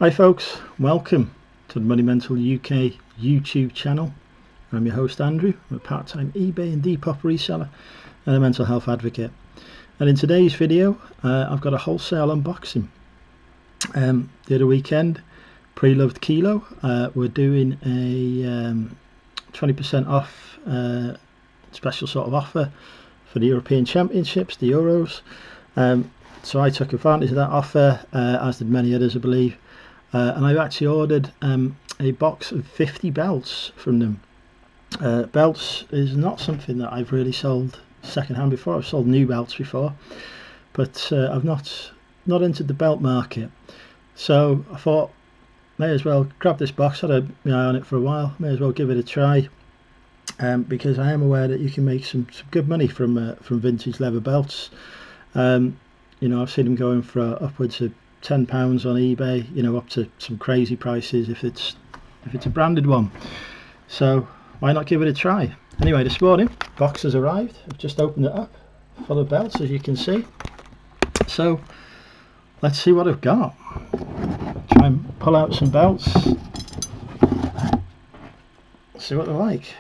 Hi folks, welcome to the Money Mental UK YouTube channel. I'm your host Andrew. I'm a part-time eBay and depop reseller and a mental health advocate. And in today's video I've got a wholesale unboxing. The other weekend, Preloved Kilo, we're doing a 20% off special sort of offer for the European Championships, the Euros. So I took advantage of that offer, as did many others I believe. And I've actually ordered a box of 50 belts from them. Belts is not something that I've really sold second-hand before. I've sold new belts before, but I've not entered the belt market. So I thought, may as well grab this box. I'd had my eye on it for a while. May as well give it a try, because I am aware that you can make some good money from vintage leather belts. You know, I've seen them going for upwards of £10 on eBay, you know, up to some crazy prices if it's a branded one. So why not give it a try? Anyway, this morning box has arrived. I've just opened it up, full of belts, as you can see. So let's see what I've got. Try and pull out some belts, see what they're like.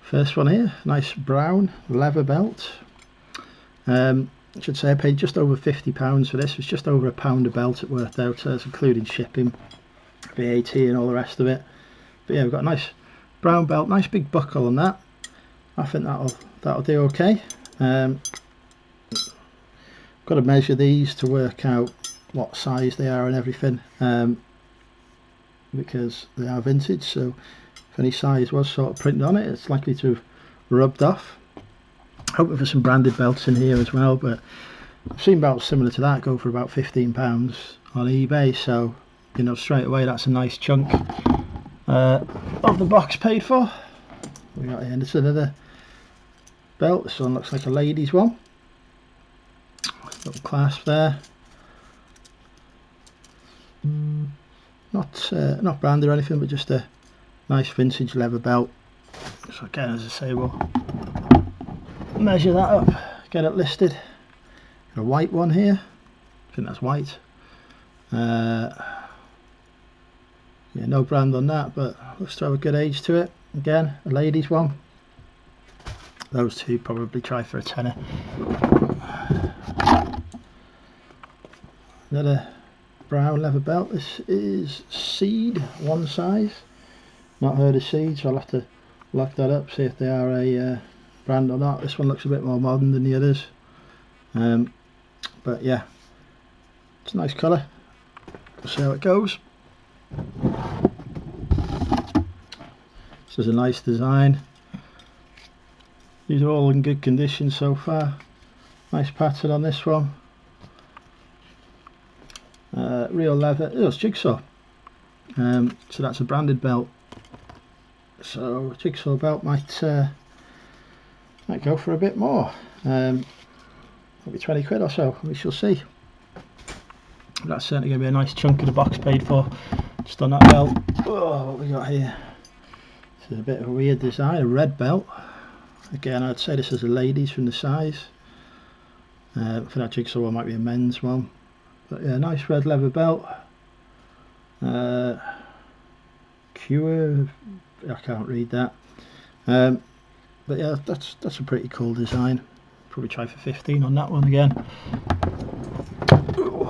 First one here, nice brown leather belt. I should say I paid just over £50 for this. It's just over £1 a belt it worked out, so that's including shipping, VAT and all the rest of it. But yeah, we've got a nice brown belt, nice big buckle on that. I think that'll do okay. Got to measure these to work out what size they are and everything, because they are vintage, so if any size was sort of printed on it, it's likely to have rubbed off. Hoping for some branded belts in here as well, but I've seen belts similar to that go for about £15 on eBay, so you know, straight away that's a nice chunk of the box paid for. We got here, this is another belt. This one looks like a ladies one. Little clasp there. Not branded or anything, but just a nice vintage leather belt. So again, as I say, we'll measure that up, get it listed. Got a white one here, I think that's white. Yeah, no brand on that, but looks to have a good age to it. Again, a ladies one. Those two probably try for a tenner. Another brown leather belt. This is Seed, one size. Not heard of Seed, so I'll have to look that up, see if they are a brand or not. This one looks a bit more modern than the others, but yeah, it's a nice colour. We'll see how it goes. This is a nice design. These are all in good condition so far. Nice pattern on this one. Real leather. Oh, it's jigsaw. So that's a branded belt. So a jigsaw belt might go for a bit more. Maybe 20 quid or so, we shall see. That's certainly going to be a nice chunk of the box paid for just on that belt. Oh, what we got here? This is a bit of a weird design, a red belt. Again, I'd say this is a ladies from the size. For that jigsaw one might be a men's one. But yeah, nice red leather belt. Cure, I can't read that. But yeah, that's a pretty cool design. Probably try for 15 on that one again. Ooh,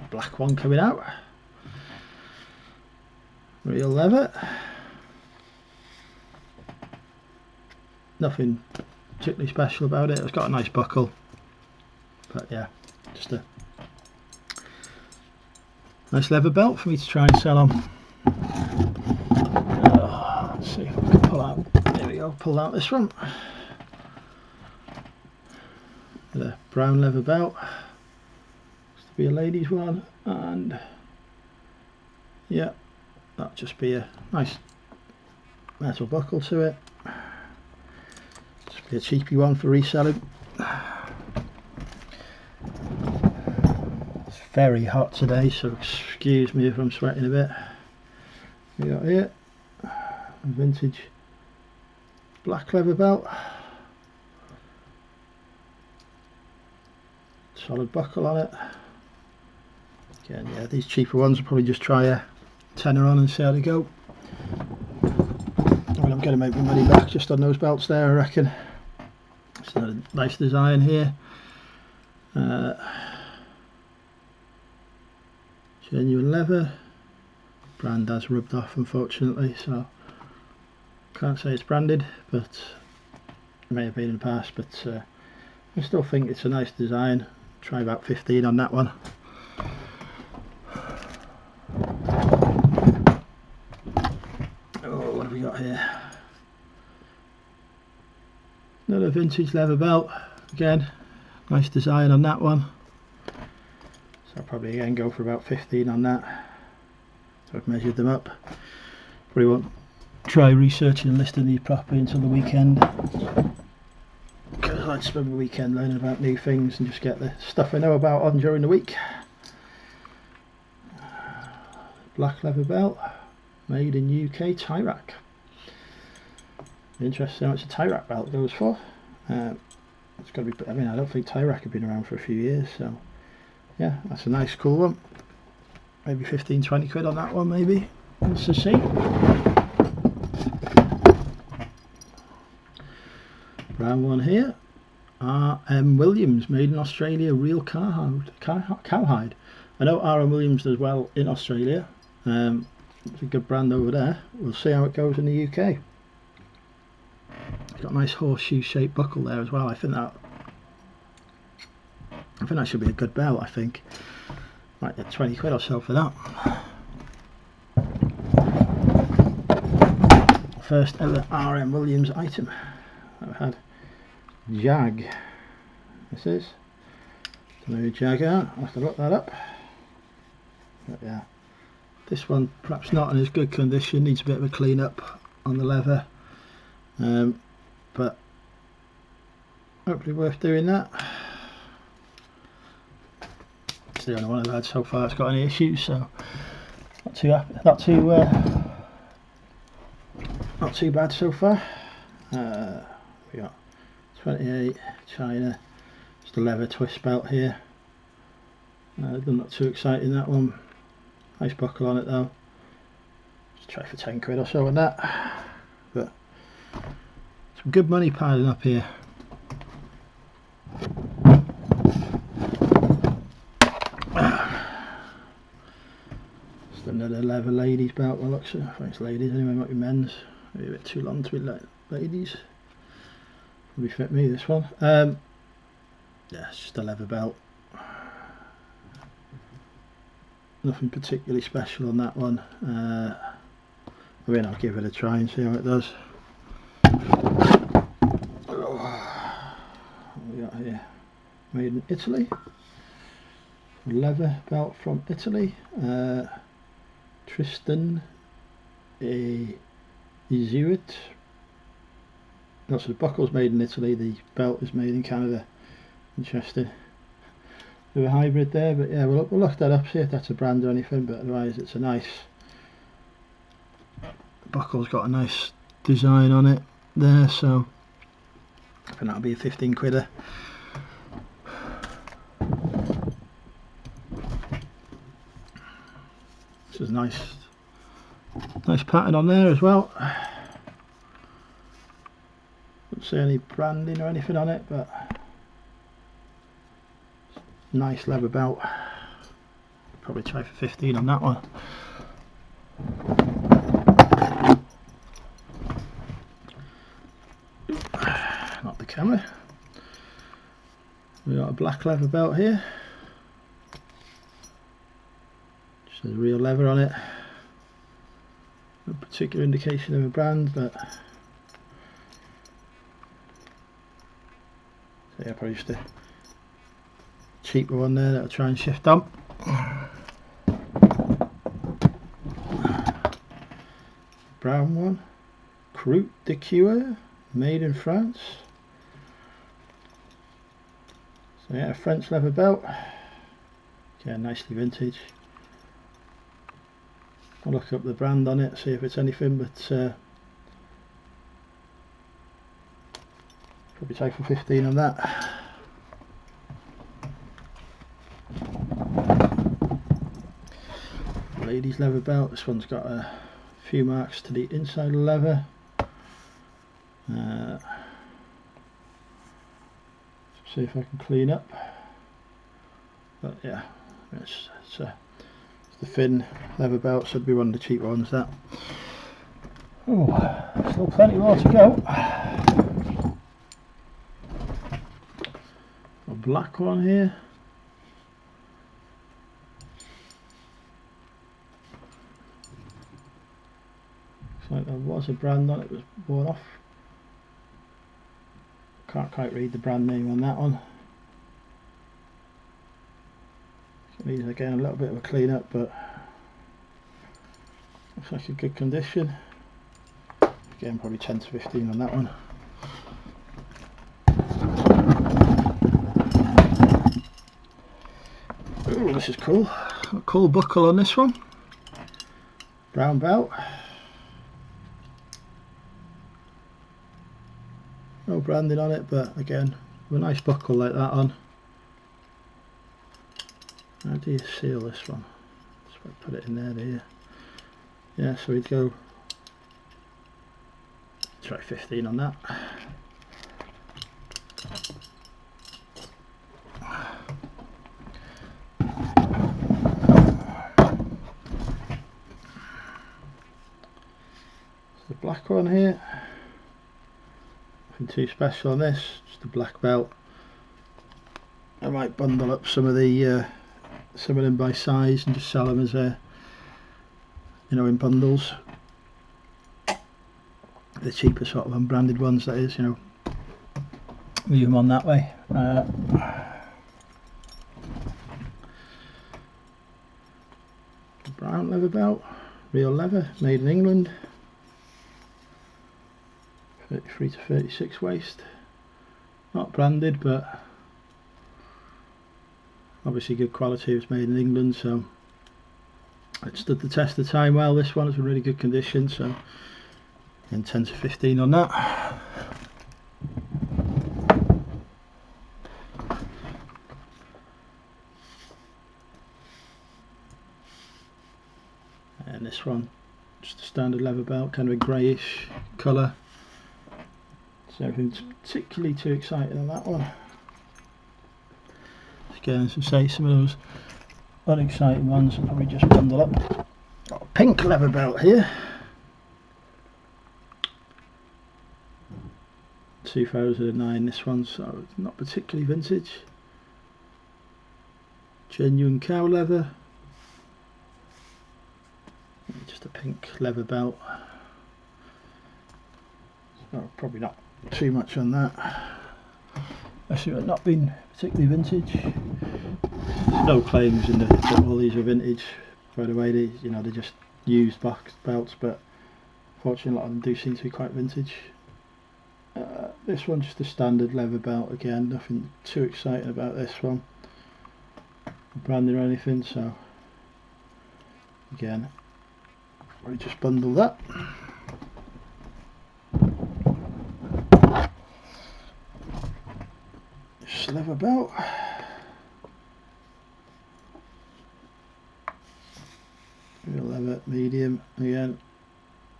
black one coming out. Real leather. Nothing particularly special about it. It's got a nice buckle, but yeah, just a nice leather belt for me to try and sell on. Let's see if we can pull out. There we go. Pull out this one. The brown leather belt. Used to be a ladies one, and yeah, that'll just be a nice metal buckle to it. Just be a cheapy one for reselling. It's very hot today, so excuse me if I'm sweating a bit. We got here a vintage black leather belt. Solid buckle on it. Again, yeah, these cheaper ones will probably just try a tenner on and see how they go. I mean, I'm going to make my money back just on those belts there, I reckon. It's a nice design here. Genuine leather. Brand has rubbed off, unfortunately, so can't say it's branded, but it may have been in the past. But I still think it's a nice design. Try about 15 on that one. Oh, what have we got here? Another vintage leather belt. Again, nice design on that one. So I'll probably again go for about 15 on that. So I've measured them up. Probably won't try researching and listing these properly until the weekend, because I like to spend the weekend learning about new things and just get the stuff I know about on during the week. Black leather belt, made in UK, tie rack. Interesting how much a tie rack belt goes for. It's got to be. I mean, I don't think tie rack have been around for a few years, so yeah, that's a nice, cool one. Maybe 15-20 quid on that one, maybe. Let's just see. Brown one here. R.M. Williams, made in Australia, real cowhide. I know R.M. Williams does well in Australia. It's a good brand over there. We'll see how it goes in the UK. It's got a nice horseshoe shaped buckle there as well. I think that should be a good belt. I think might get 20 quid or so for that. First ever R.M. Williams item I've had. Jag. This is. Don't know who Jag are. I'll have to look that up. But yeah, this one perhaps not in as good condition. Needs a bit of a clean up on the leather. But hopefully worth doing that. It's the only one I've had so far that's got any issues, so not too happy, not too bad so far. We got 28 China, just a leather twist belt here. Not too exciting, that one. Nice buckle on it though. Just try for 10 quid or so on that. But some good money piling up here. Just another leather ladies belt. Well, looks, I think it's ladies anyway, might be men's. Maybe a bit too long to be ladies. Probably fit me, this one. Yeah, it's just a leather belt. Nothing particularly special on that one. I mean, I'll give it a try and see how it does. What we got here? Made in Italy. Leather belt from Italy. Tristan Izuit. No, so the buckle's made in Italy, the belt is made in Canada. Interesting. Bit of a hybrid there, but yeah, we'll look that up, see if that's a brand or anything, but otherwise it's a nice, buckle's got a nice design on it there, so I think that'll be a 15 quidder. This is nice pattern on there as well. Don't see any branding or anything on it, but nice leather belt. Probably try for 15 on that one. Not the camera. We got a black leather belt here. Just has real leather on it. No particular indication of a brand, but so yeah, probably just a cheaper one there that I'll try and shift on. Brown one, Croûte de Cuir, made in France. So yeah, a French leather belt. Yeah, nicely vintage. I'll look up the brand on it, see if it's anything, but probably take for 15 on that. ladies leather belt. This one's got a few marks to the inside of the leather. See if I can clean up, but yeah, it's the thin leather belt, so it'd be one of the cheap ones. That. Oh, still plenty more to go. A black one here. Looks like there was a brand on it, was worn off. Can't quite read the brand name on that one. It needs again a little bit of a clean up, but looks like a good condition. Again, probably 10 to 15 on that one. Ooh, this is cool. A cool buckle on this one. Brown belt. No branding on it, but again, with a nice buckle like that on. How do you seal this one? Just put it in there. Yeah, so we'd go, try 15 on that. The black one here. Nothing too special on this, just a black belt. I might bundle up some of them by size and just sell them as in bundles. The cheaper sort of unbranded ones, that is, leave them on that way. Brown leather belt, real leather, made in England. 33 to 36 waist, not branded, but obviously good quality. It was made in England, so it stood the test of time well. This one is in really good condition, so again 10 to 15 on that. And this one, just a standard leather belt, kind of a greyish colour. So nothing particularly too exciting on that one. Again, as I say, some of those unexciting ones I'll probably just bundle up. Got a pink leather belt here. 2009 this one, so it's not particularly vintage. Genuine cow leather. Just a pink leather belt. So probably not too much on that. Actually, not been particularly vintage. There's no claims in that all these are vintage. By the way, they're just used box belts, but fortunately a lot of them do seem to be quite vintage. This one's just a standard leather belt again. Nothing too exciting about this one. No branding or anything, so again, I'll just bundle that. Leather belt. Real leather, medium. Again,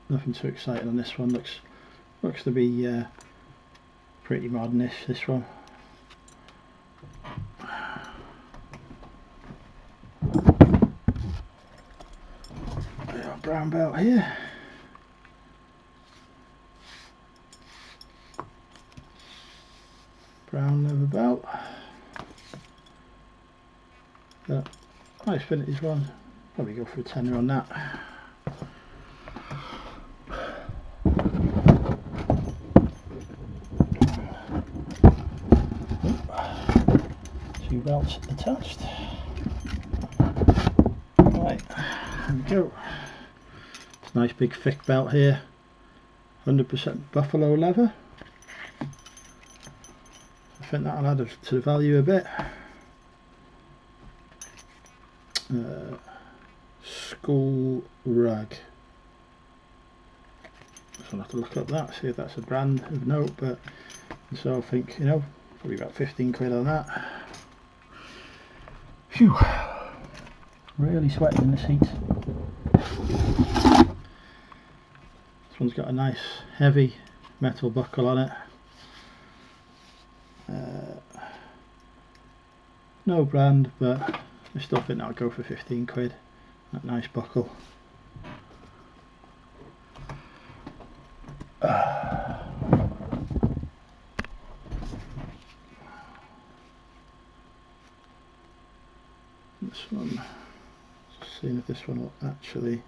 nothing too exciting on this one. Looks to be pretty modernish, this one. Brown belt here. Brown leather belt. Nice vintage one. Probably go for a tenner on that. Two belts attached. Right, there we go. It's a nice big thick belt here. 100% buffalo leather. I think that'll add to the value a bit. School rag. So I'll have to look up that, see if that's a brand of note, but so I think, probably about 15 quid on that. Phew. Really sweating in the seats. This one's got a nice heavy metal buckle on it. No brand, but I still think that'll go for 15 quid. That nice buckle. This one, just seeing if this one will actually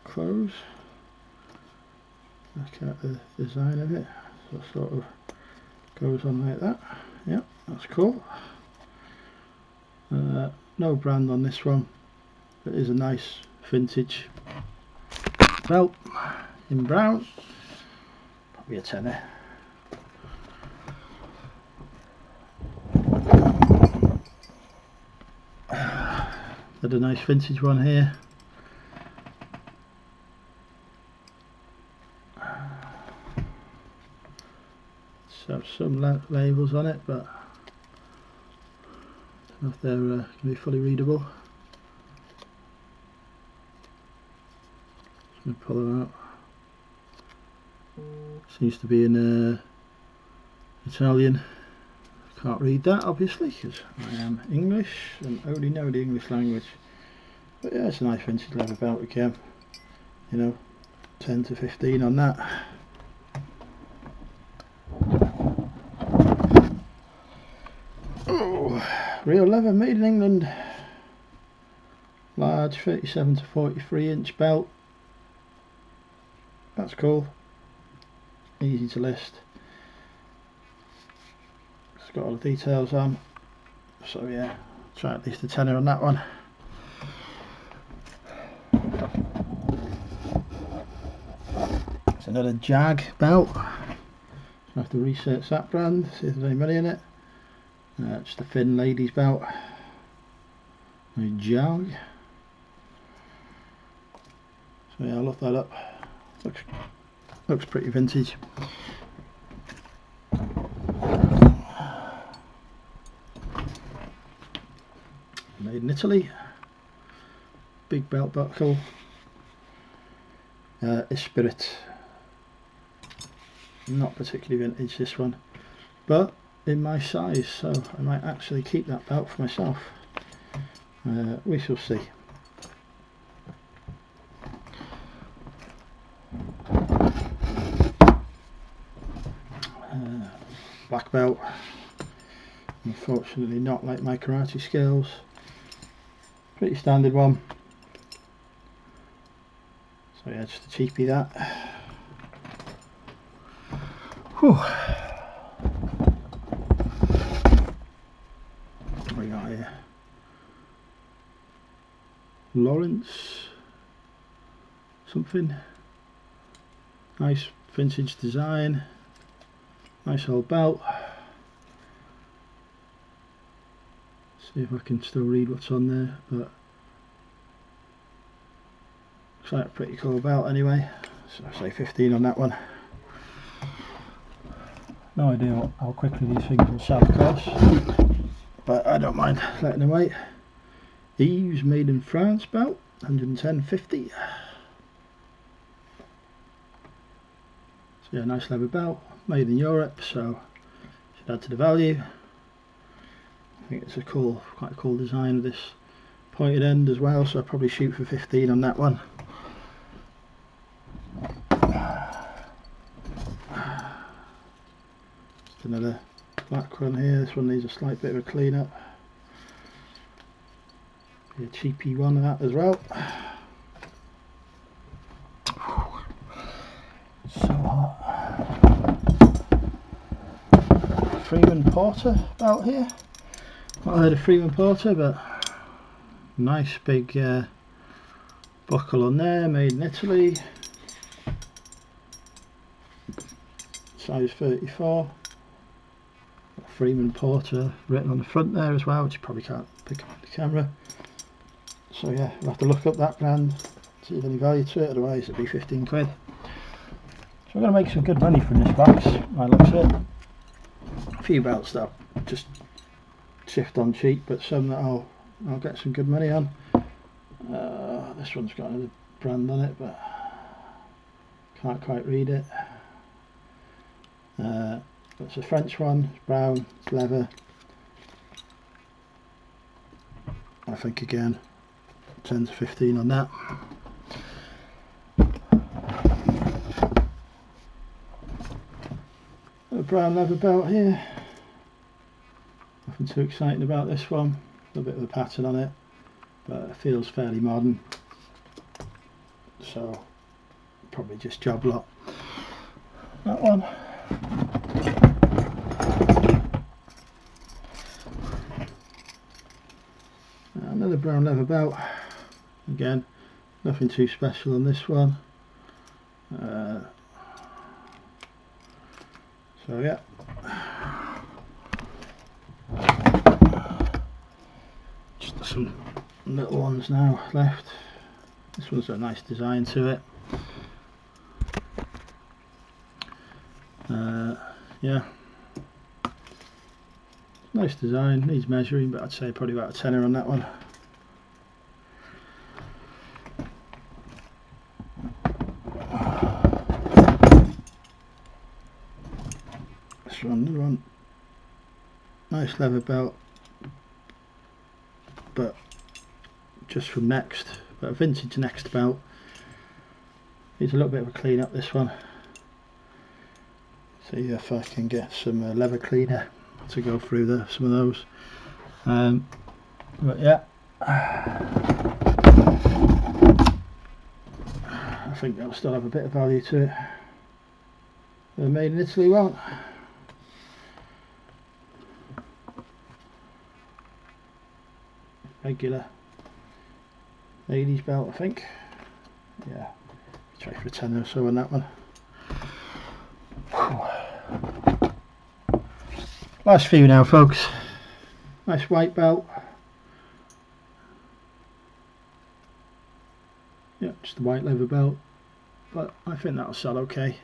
close. Look at the design of it. So it sort of goes on like that. Yep, that's cool. No brand on this one, but it is a nice vintage belt in brown. Probably a tenner. Had a nice vintage one here. So some labels on it, but I don't know if they're going to be fully readable. Just going to pull them out. Seems to be in Italian. Can't read that obviously because I am English and only know the English language. But yeah, it's a nice vintage leather belt again. You know, 10 to 15 on that. Oh, real leather, made in England. Large 37 to 43 inch belt. That's cool. Easy to list. It's got all the details on. So yeah, try at least a tenner on that one. It's another Jag belt. I have to research that brand, see if there's any money in it. Just a thin ladies belt. A Jag. So yeah, I'll look that up. Looks pretty vintage. Made in Italy. Big belt buckle. Spirit. Not particularly vintage this one, but in my size, so I might actually keep that belt for myself. We shall see. Black belt. Unfortunately not like my karate scales. Pretty standard one. So yeah, just a cheapie that. Whew. What we got here? Lawrence something. Nice vintage design. Nice old belt. See if I can still read what's on there, but looks like a pretty cool belt anyway. So I say 15 on that one. No idea how quickly these things will sell across, but I don't mind letting them wait. Eve's made in France belt, 110.50. So yeah, nice leather belt, made in Europe, so should add to the value. I think it's a quite a cool design of this pointed end as well, so I'll probably shoot for 15 on that one. Just another black one here. This one needs a slight bit of a clean up. Be a cheapy one of that as well. So hot. Freeman Porter belt here. Not heard of Freeman Porter, but nice big buckle on there, made in Italy. Size 34. Freeman Porter written on the front there as well, which you probably can't pick up on the camera. So yeah, we'll have to look up that brand, see if there's any value to it, otherwise it'll be 15 quid. So we're going to make some good money from this box, by the looks of it. A few belts that I've just shift on cheap, but some that I'll get some good money on. This one's got another brand on it, but can't quite read it. It's a French one, it's brown, it's leather. I think again 10 to 15 on that. A brown leather belt here. Nothing too exciting about this one. A bit of a pattern on it, but it feels fairly modern, so probably just job lot. That one. Another brown leather belt. Again, nothing too special on this one. So yeah. Just some little ones now left. This one's got a nice design to it. Yeah, nice design, needs measuring, but I'd say probably about a tenner on that one. This one, another one, nice leather belt, but just from Next, but a vintage Next belt. Needs a little bit of a clean up, this one. See if I can get some leather cleaner to go through some of those. But yeah, I think that'll still have a bit of value to it. The made in Italy one. Regular ladies belt, I think. Yeah, try for a tenner or so on that one. Last few now, folks. Nice white belt. Yeah, just a white leather belt, but I think that'll sell okay.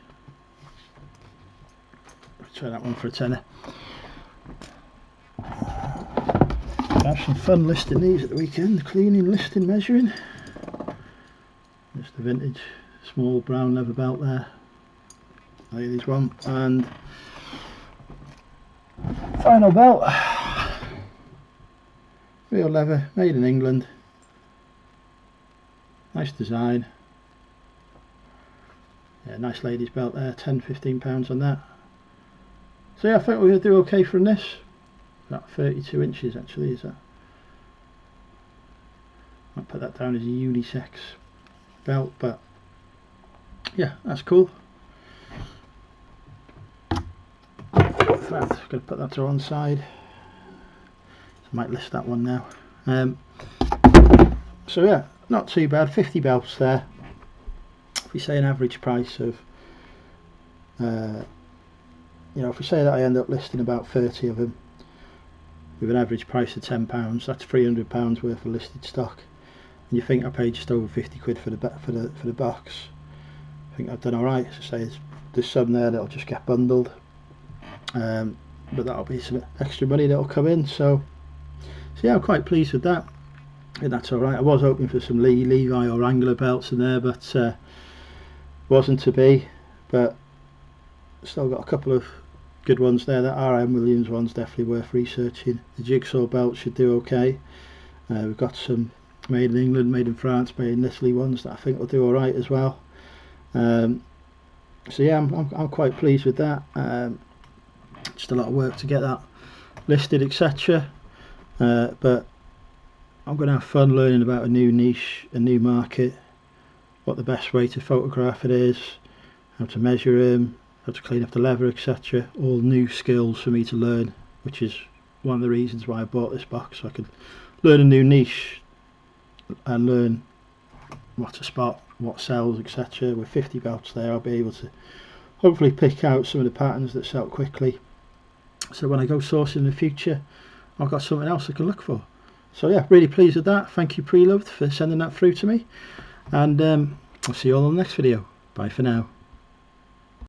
I'll try that one for a tenner. Have some fun listing these at the weekend. Cleaning, listing, measuring. Just a vintage small brown leather belt there. Ladies one, and final belt, real leather, made in England, nice design. Yeah, nice ladies belt there, £10–15 on that. So yeah, I think we'll do okay from this. About 32 inches actually, is that? I'll put that down as a unisex belt, but yeah, that's cool. I'm going to put that to one side, so I might list that one now. So yeah, not too bad, 50 belts there. If we say an average price of, you know, if we say that I end up listing about 30 of them with an average price of £10, that's £300 worth of listed stock, and you think I paid just over 50 quid for the box, I think I've done alright. As I say, there's some there that'll just get bundled. But that'll be some extra money that'll come in, so yeah, I'm quite pleased with that. I think that's alright. I was hoping for some Levi or Wrangler belts in there, but wasn't to be. But still got a couple of good ones there. That RM Williams one's definitely worth researching. The Jigsaw belt should do okay. We've got some made in England, made in France, made in Italy ones that I think will do alright as well. So yeah, I'm quite pleased with that. Just a lot of work to get that listed, etc. But I'm going to have fun learning about a new niche, a new market, what the best way to photograph it is, how to measure them, how to clean up the leather, etc. All new skills for me to learn, which is one of the reasons why I bought this box, so I could learn a new niche and learn what to spot, what sells, etc. With 50 belts there, I'll be able to hopefully pick out some of the patterns that sell quickly, so when I go sourcing in the future, I've got something else I can look for. So yeah, really pleased with that. Thank you Preloved for sending that through to me, and I'll see you all on the next video. Bye for now.